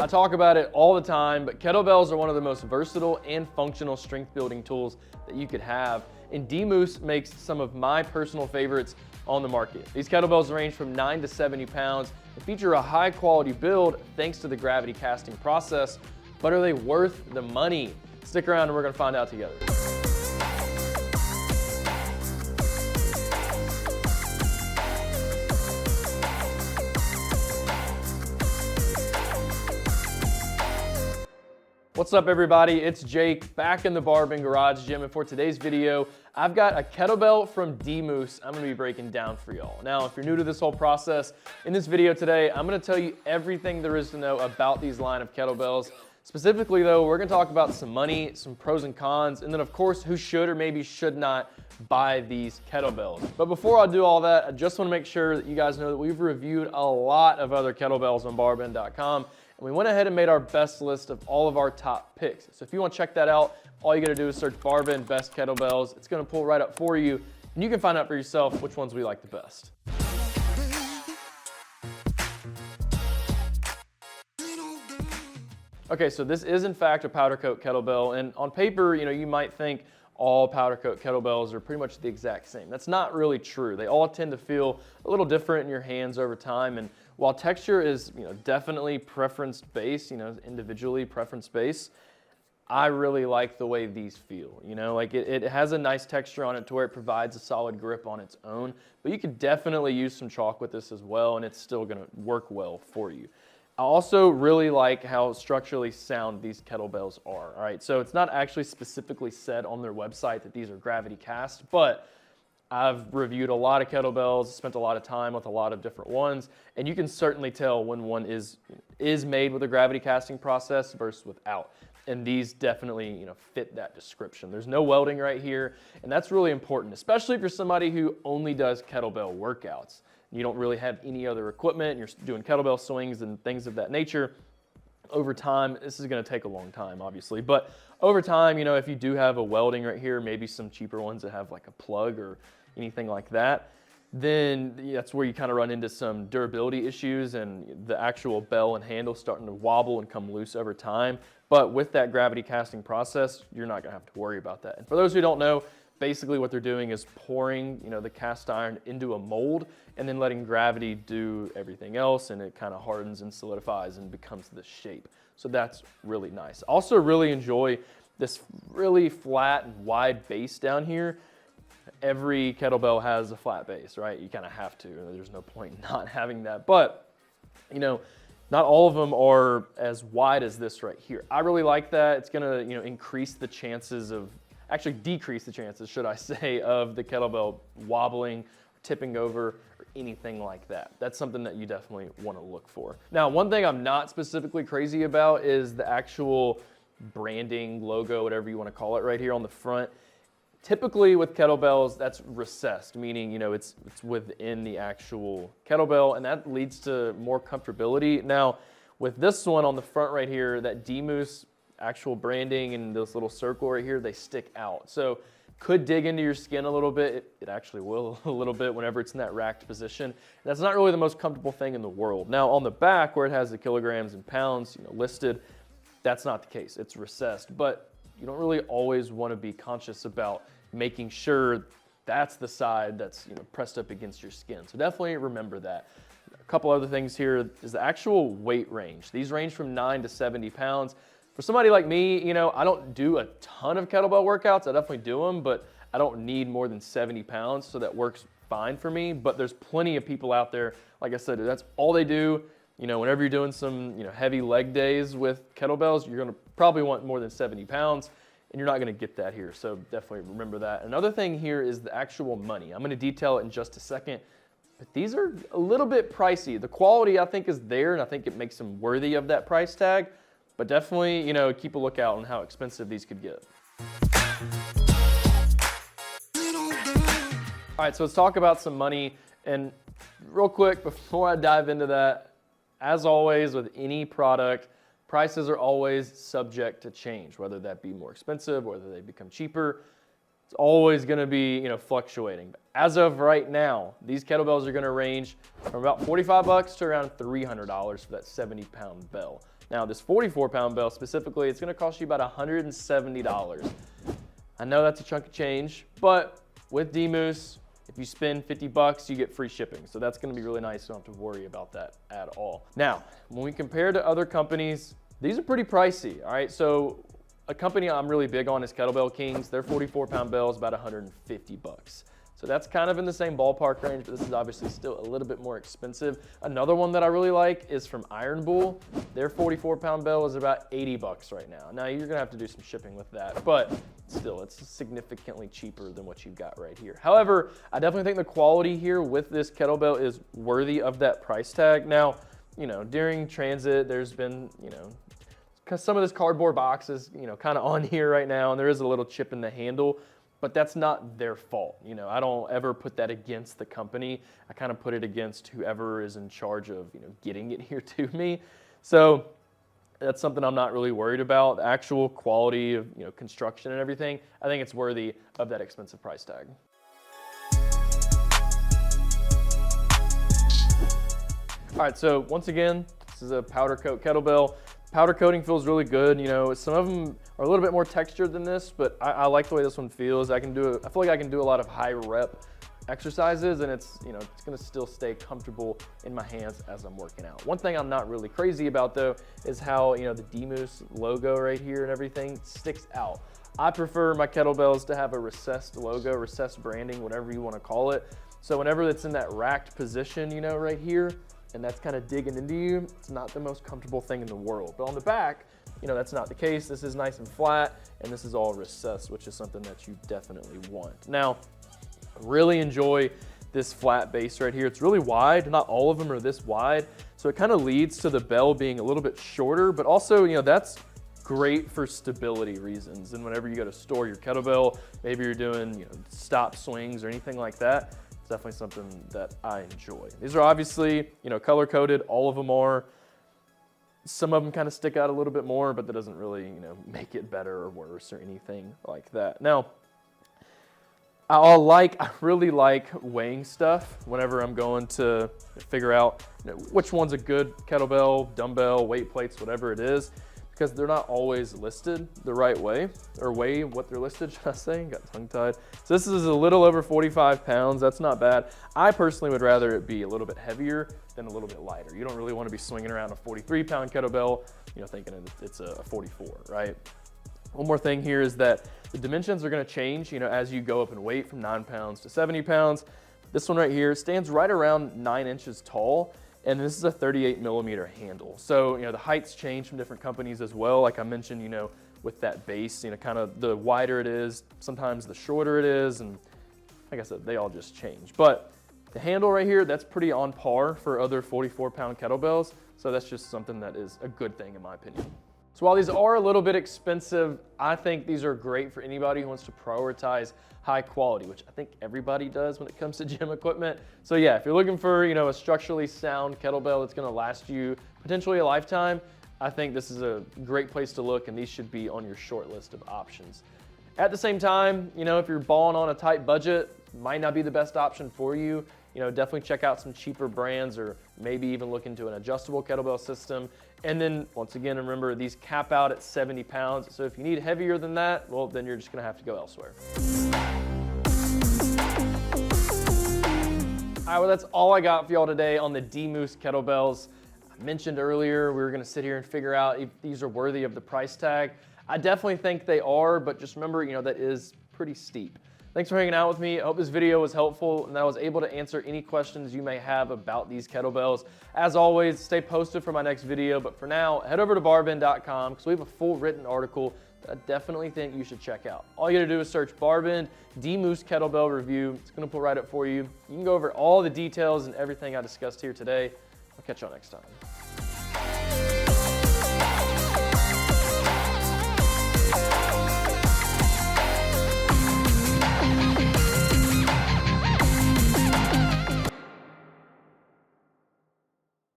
I talk about it all the time, but kettlebells are one of the most versatile and functional strength building tools that you could have. And DMoose makes some of my personal favorites on the market. These kettlebells range from 9 to 70 pounds and feature a high quality build thanks to the gravity casting process. But are they worth the money? Stick around and we're gonna find out together. What's up everybody, it's Jake back in the BarBend garage gym, and for today's video, I've got a kettlebell from DMoose I'm gonna be breaking down for y'all. Now, if you're new to this whole process, in this video today, I'm gonna tell you everything there is to know about these line of kettlebells. Specifically though, we're gonna talk about some money, some pros and cons, and then of course, who should or maybe should not buy these kettlebells. But before I do all that, I just wanna make sure that you guys know that we've reviewed a lot of other kettlebells on barbend.com. And we went ahead and made our best list of all of our top picks. So if you want to check that out, all you got to do is search BarBend Best Kettlebells. It's going to pull right up for you, and you can find out for yourself which ones we like the best. Okay, so this is in fact a powder coat kettlebell, and on paper, you might think all powder coat kettlebells are pretty much the exact same. That's not really true. They all tend to feel a little different in your hands over time, and while texture is definitely preference based, individually preference based, I really like the way these feel. Like it has a nice texture on it to where it provides a solid grip on its own, but you could definitely use some chalk with this as well, and it's still gonna work well for you. I also really like how structurally sound these kettlebells are, all right? So it's not actually specifically said on their website that these are gravity cast, but I've reviewed a lot of kettlebells, spent a lot of time with a lot of different ones, and you can certainly tell when one is made with a gravity casting process versus without. And these definitely fit that description. There's no welding right here, and that's really important, especially if you're somebody who only does kettlebell workouts. You don't really have any other equipment, and you're doing kettlebell swings and things of that nature. Over time, this is gonna take a long time, obviously, but over time, if you do have a welding right here, maybe some cheaper ones that have like a plug or anything like that, then that's where you kind of run into some durability issues and the actual bell and handle starting to wobble and come loose over time. But with that gravity casting process, you're not gonna have to worry about that. And for those who don't know, basically what they're doing is pouring the cast iron into a mold and then letting gravity do everything else, and it kind of hardens and solidifies and becomes this shape. So that's really nice. I also really enjoy this really flat and wide base down here. Every kettlebell has a flat base, right? You kind of have to. There's no point in not having that. But, not all of them are as wide as this right here. I really like that. It's gonna, increase the chances of, actually decrease the chances, should I say, of the kettlebell wobbling, or tipping over, or anything like that. That's something that you definitely want to look for. Now, one thing I'm not specifically crazy about is the actual branding, logo, whatever you want to call it right here on the front. Typically with kettlebells, that's recessed, meaning it's within the actual kettlebell, and that leads to more comfortability. Now, with this one on the front right here, that DMoose actual branding and this little circle right here, they stick out. So could dig into your skin a little bit. It actually will a little bit whenever it's in that racked position. And that's not really the most comfortable thing in the world. Now on the back where it has the kilograms and pounds listed, that's not the case. It's recessed, but you don't really always want to be conscious about making sure that's the side that's pressed up against your skin. So definitely remember that. A couple other things here is the actual weight range. These range from 9 to 70 pounds. For somebody like me, I don't do a ton of kettlebell workouts. I definitely do them, but I don't need more than 70 pounds, so that works fine for me. But there's plenty of people out there, like I said, that's all they do. Whenever you're doing some heavy leg days with kettlebells, you're gonna probably want more than 70 pounds, and you're not gonna get that here, so definitely remember that. Another thing here is the actual money. I'm gonna detail it in just a second, but these are a little bit pricey. The quality I think is there, and I think it makes them worthy of that price tag. But definitely, keep a lookout on how expensive these could get. All right, so let's talk about some money. And real quick, before I dive into that, as always with any product, prices are always subject to change, whether that be more expensive, whether they become cheaper. It's always gonna be, you know, fluctuating. But as of right now, these kettlebells are gonna range from about 45 bucks to around $300 for that 70-pound bell. Now this 44-pound bell specifically, it's gonna cost you about $170. I know that's a chunk of change, but with DMoose, if you spend 50 bucks, you get free shipping. So that's gonna be really nice. You don't have to worry about that at all. Now, when we compare to other companies, these are pretty pricey, all right? So a company I'm really big on is Kettlebell Kings. Their 44-pound bell is about 150 bucks. So that's kind of in the same ballpark range, but this is obviously still a little bit more expensive. Another one that I really like is from Iron Bull. Their 44-pound bell is about 80 bucks right now. Now you're gonna have to do some shipping with that, but still it's significantly cheaper than what you've got right here. However, I definitely think the quality here with this kettlebell is worthy of that price tag. Now, you know, during transit, there's been, you know, because some of this cardboard box is, you know, kind of on here right now, and there is a little chip in the handle, but that's not their fault. You know, I don't ever put that against the company. I kind of put it against whoever is in charge of, you know, getting it here to me. So that's something I'm not really worried about. The actual quality of, you know, construction and everything, I think it's worthy of that expensive price tag. All right, so once again, this is a powder coat kettlebell. Powder coating feels really good. You know, some of them are a little bit more textured than this, but I like the way this one feels. I feel like I can do a lot of high rep exercises, and it's, you know, it's gonna still stay comfortable in my hands as I'm working out. One thing I'm not really crazy about though is how, you know, the DMoose logo right here and everything sticks out. I prefer my kettlebells to have a recessed logo, recessed branding, whatever you wanna call it. So whenever it's in that racked position, you know, right here, and that's kind of digging into you, it's not the most comfortable thing in the world. But on the back, you know, that's not the case. This is nice and flat, and this is all recessed, which is something that you definitely want. Now, I really enjoy this flat base right here. It's really wide. Not all of them are this wide, so it kind of leads to the bell being a little bit shorter, but also, you know, that's great for stability reasons. And whenever you go to store your kettlebell, maybe you're doing, you know, stop swings or anything like that, it's definitely something that I enjoy. These are obviously, you know, color coded. All of them are. Some of them kind of stick out a little bit more, but that doesn't really, you know, make it better or worse or anything like that. Now, I really like weighing stuff whenever I'm going to figure out, you know, which one's a good kettlebell, dumbbell, weight plates, whatever it is, because they're not always listed the right way, or weigh what they're listed, should I say? Got tongue-tied. So this is a little over 45 pounds. That's not bad. I personally would rather it be a little bit heavier than a little bit lighter. You don't really want to be swinging around a 43-pound kettlebell, you know, thinking it's a 44, right? One more thing here is that the dimensions are going to change, you know, as you go up in weight from 9 pounds to 70 pounds. This one right here stands right around 9 inches tall, and this is a 38mm handle. So, you know, the heights change from different companies as well. Like I mentioned, you know, with that base, you know, kind of the wider it is, sometimes the shorter it is, and like I said, they all just change. But the handle right here, that's pretty on par for other 44-pound kettlebells. So that's just something that is a good thing in my opinion. So while these are a little bit expensive, I think these are great for anybody who wants to prioritize high quality, which I think everybody does when it comes to gym equipment. So yeah, if you're looking for, you know, a structurally sound kettlebell that's gonna last you potentially a lifetime, I think this is a great place to look, and these should be on your short list of options. At the same time, you know, if you're balling on a tight budget, might not be the best option for you. You know, definitely check out some cheaper brands, or maybe even look into an adjustable kettlebell system. And then once again, remember, these cap out at 70 pounds. So if you need heavier than that, well, then you're just gonna have to go elsewhere. All right, well, that's all I got for y'all today on the DMoose kettlebells. I mentioned earlier, we were gonna sit here and figure out if these are worthy of the price tag. I definitely think they are, but just remember, you know, that is pretty steep. Thanks for hanging out with me. I hope this video was helpful and that I was able to answer any questions you may have about these kettlebells. As always, stay posted for my next video, but for now, head over to barbend.com because we have a full written article that I definitely think you should check out. All you gotta do is search BarBend DMoose Kettlebell Review. It's gonna pull right up for you. You can go over all the details and everything I discussed here today. I'll catch y'all next time.